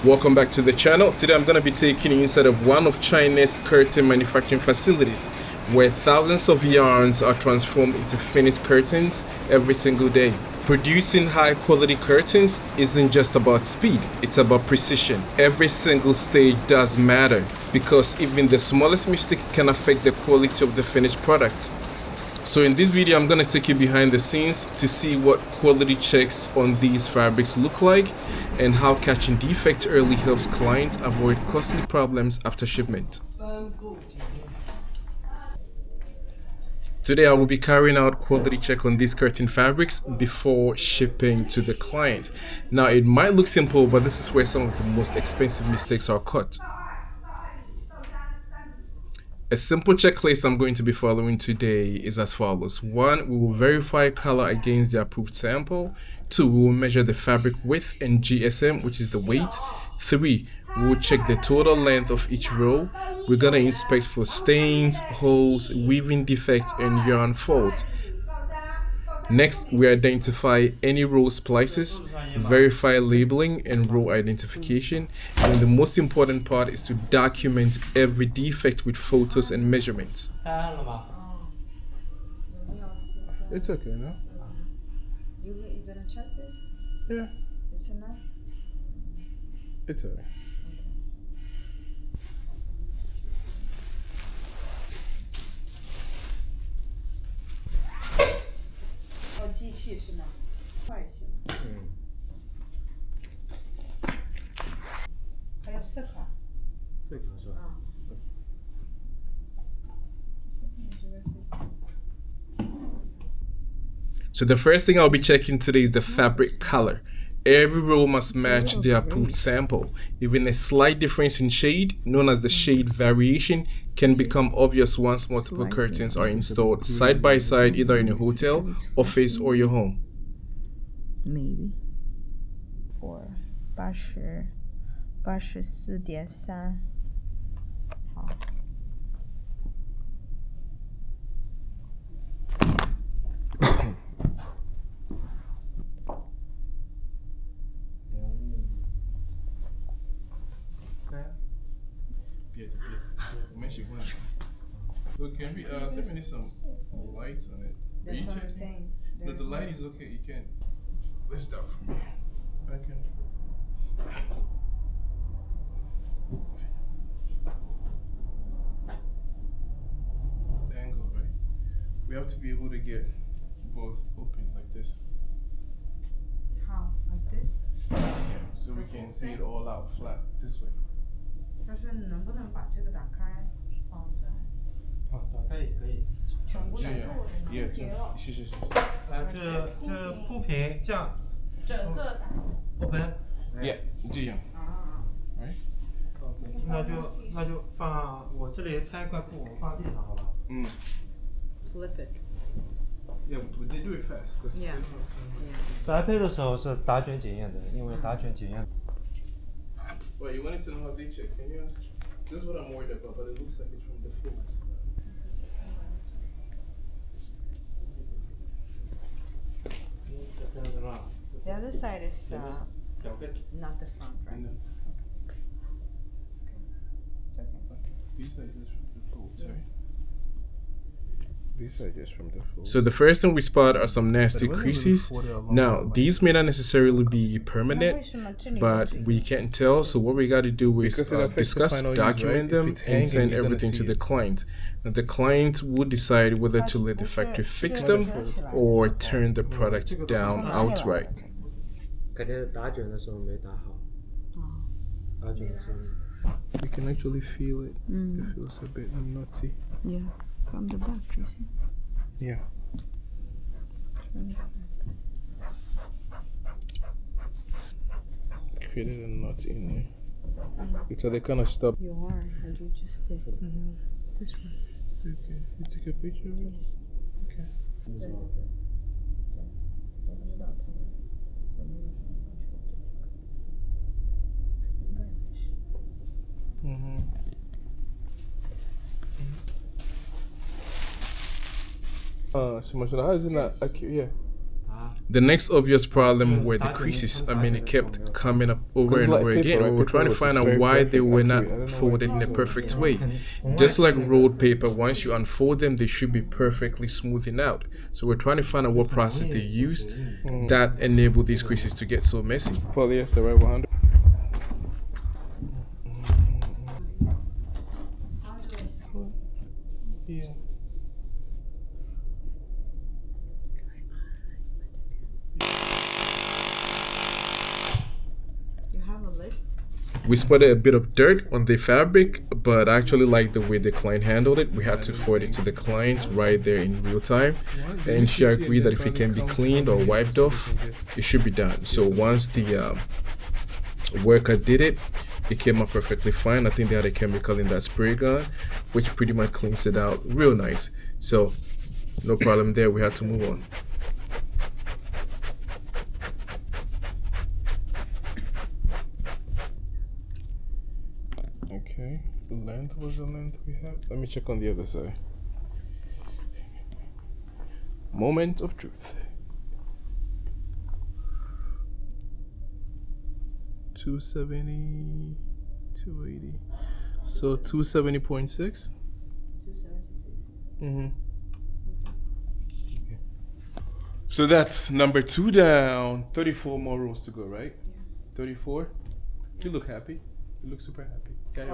Welcome back to the channel. Today I'm going to be taking you inside of one of China's curtain manufacturing facilities where thousands of yarns are transformed into finished curtains every single day. Producing high quality curtains isn't just about speed, it's about precision. Every single stage does matter because even the smallest mistake can affect the quality of the finished product. So in this video, I'm going to take you behind the scenes to see what quality checks on these fabrics look like and how catching defects early helps clients avoid costly problems after shipment. Today I will be carrying out quality check on these curtain fabrics before shipping to the client. Now it might look simple, but this is where some of the most expensive mistakes are caught. A simple checklist I'm going to be following today is as follows. 1. We will verify color against the approved sample. 2. We will measure the fabric width and GSM, which is the weight. 3. We will check the total length of each row. We're going to inspect for stains, holes, weaving defects, and yarn faults. Next, we identify any row splices, verify labeling and row identification, and the most important part is to document every defect with photos and measurements. It's okay, no? You gonna check this? Yeah, It's enough? it's okay. So the first thing I'll be checking today is the fabric color. Every row must match the approved sample. Even a slight difference in shade, known as the shade variation, can become obvious once multiple curtains are installed side by side, either in a hotel, office, or your home. Maybe. For 84.3. 好。Can we there may need some lights on it. That's what I'm saying. No, the light is okay. You can. Let's start from here. I can. Angle, right? We have to be able to get both open like this. How? Like this? Yeah, so we can see it all out flat this way. 他说你能不能把这个打开放在打开也可以。全部打开 Yeah, 是。这铺平这样。整个打。open。Yeah， 这样。Right？ 那就放我这里摊一块布，我放地上好吧？Flip it. Yeah, but they do it fast. Yeah. 搭配的时候是打卷检验的，因为打卷检验。Well, you wanted to know how they check, can you ask? This is what I'm worried about, but it looks like it's from the foot. The other side is not the front, right? No. Okay. It's okay. These are just from the fold, sorry. These are just from the fold. So the first thing we spot are some nasty creases. Now, these may not necessarily be permanent, but we can't tell. So what we got to do is discuss, document them, and send everything to the client. Now, the client will decide whether to let the factory fix them or turn the product down outright. 肯定打卷的时候没打好。打卷的时候。You can actually feel it. It feels a bit nutty. Yeah, from the back, you see. Yeah. Created a knot in there. So they kind of stop. You are, and you just did. This one. Okay. You took a picture of it? Okay. How is it not accurate? Yeah. The next obvious problem were the creases. I mean, it kept coming up over and over again. We were trying to find out why they were not folded in a perfect way. Just like rolled paper, once you unfold them, they should be perfectly smoothing out. So we're trying to find out what process they used that enabled these creases to get so messy. Polyester, right? 100. Yeah. You have a list? We spotted a bit of dirt on the fabric, but I actually like the way the client handled it. We had to forward it to the client right there in real time, and she agreed that if it can be cleaned or wiped off, it should be done. So once the worker did it, it came out perfectly fine. I think they had a chemical in that spray gun, which pretty much cleans it out real nice. So no problem there. We had to move on. Okay, the length was the length we have. Let me check on the other side. Moment of truth. 270, 280. So 270.6? 276. Mm-hmm. Okay. So that's number 2 down. 34 more rows to go, right? Yeah. 34? You look happy. You look super happy. Okay.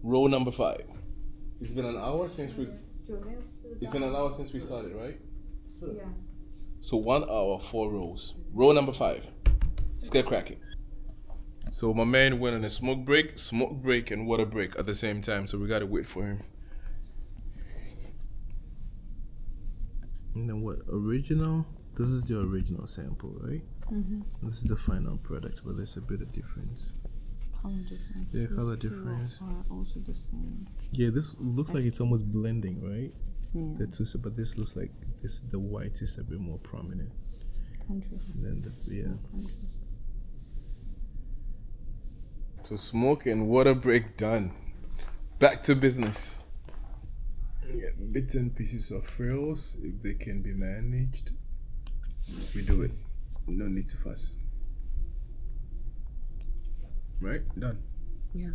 Row number 5. It's been an hour since we. It's been an hour since we started, right? Yeah. So 1 hour, 4 rows. Row number 5. Let's get cracking. So my man went on a smoke break, and water break at the same time. So we gotta wait for him. And then what? Original? This is the original sample, right? Mm-hmm. This is the final product, but there's a bit of difference. Color difference. Yeah, color These two difference. are also the same. Yeah, this looks like it's almost blending, right? Yeah. The two, but this looks like this. The white is a bit more prominent Contrast. than the Contrast. So smoke and water break done. Back to business. Yeah, bits and pieces of frills, if they can be managed, we do it. No need to fuss. Right? Done. Yeah.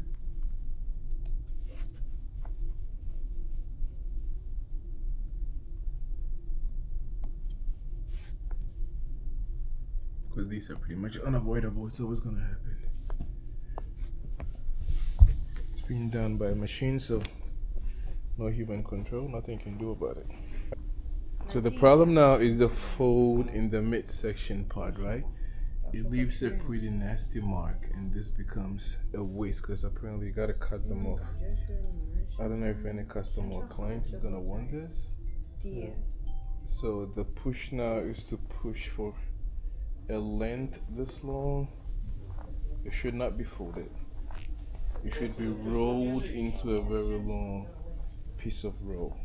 Because these are pretty much unavoidable. It's always gonna happen. It's being done by a machine, so no human control. Nothing can do about it. So the problem now is the fold in the midsection part, right? It leaves a pretty nasty mark, and this becomes a waste because apparently you gotta cut them off. I don't know if any customer or client is gonna want this. Yeah. So the push now is to push for a length this long. It should not be folded. It should be rolled into a very long piece of roll.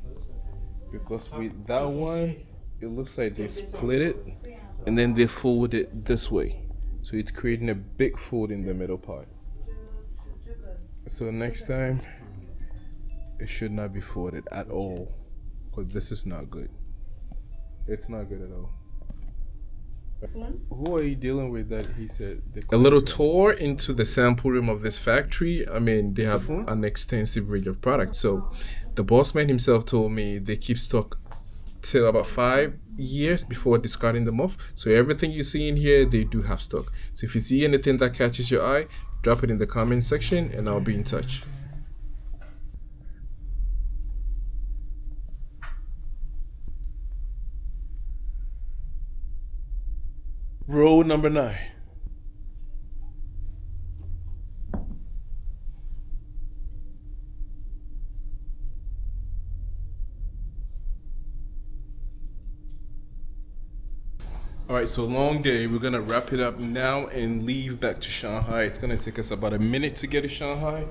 Because with that one, it looks like they split it and then they fold it this way. So it's creating a big fold in the middle part. So next time, it should not be folded at all. Because this is not good. It's not good at all. Who are you dealing with that he said? A little tour into the sample room of this factory. I mean, they have an extensive range of products. So the boss man himself told me they keep stock till about 5 years before discarding them off. So everything you see in here, they do have stock. So if you see anything that catches your eye, drop it in the comment section and I'll be in touch. Row number 9. Alright, so long day. We're gonna wrap it up now and leave back to Shanghai. It's gonna take us about a minute to get to Shanghai.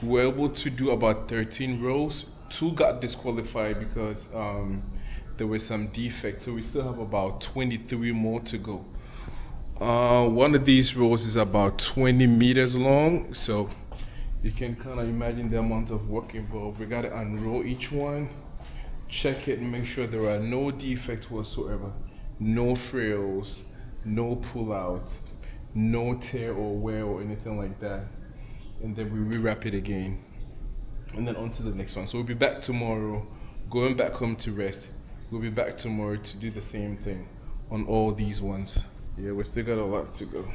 We're able to do about 13 rows. 2 got disqualified because there were some defects, so we still have about 23 more to go. One of these rolls is about 20 meters long, so you can kind of imagine the amount of work involved. We got to unroll each one, check it, and make sure there are no defects whatsoever, no frills, no pullouts, no tear or wear or anything like that. And then we rewrap it again, and then on to the next one. So we'll be back tomorrow, going back home to rest. We'll be back tomorrow to do the same thing on all these ones. Yeah, we still got a lot to go.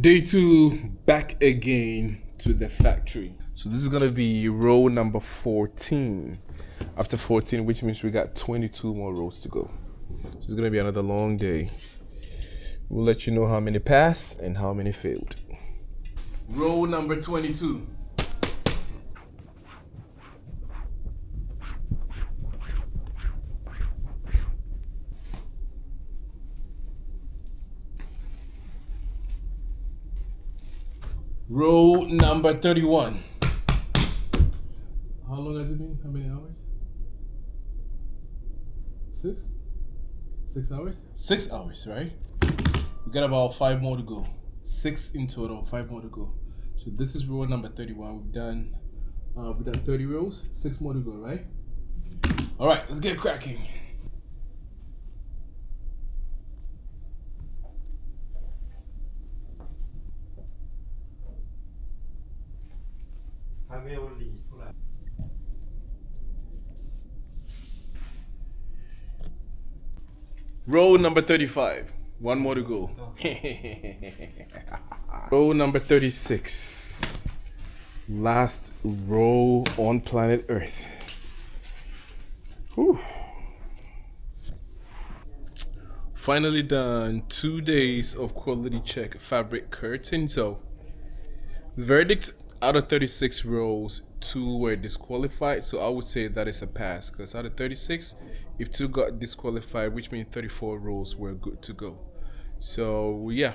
Day 2, back again to the factory. So this is gonna be row number 14. After 14, which means we got 22 more rows to go. So it's gonna be another long day. We'll let you know how many passed and how many failed. Row number 22. Row number 31. How long has it been? How many hours? 6? 6 hours? 6 hours, right? We got about 5 more to go. 6 in total, 5 more to go. So this is row number 31. We've done 30 rows, 6 more to go, right? All right, let's get cracking. Row number 35. 1 more to go. Row number 36. Last row on planet Earth. Whew. Finally done. 2 days of quality check fabric curtain. So, verdict, out of 36 rows, 2 were disqualified. So I would say that is a pass, because out of 36, if 2 got disqualified, which means 34 rows were good to go. So yeah,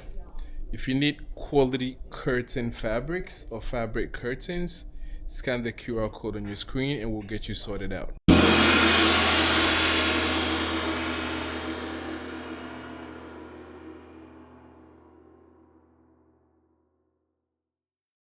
if you need quality curtain fabrics or fabric curtains, scan the QR code on your screen and we'll get you sorted out.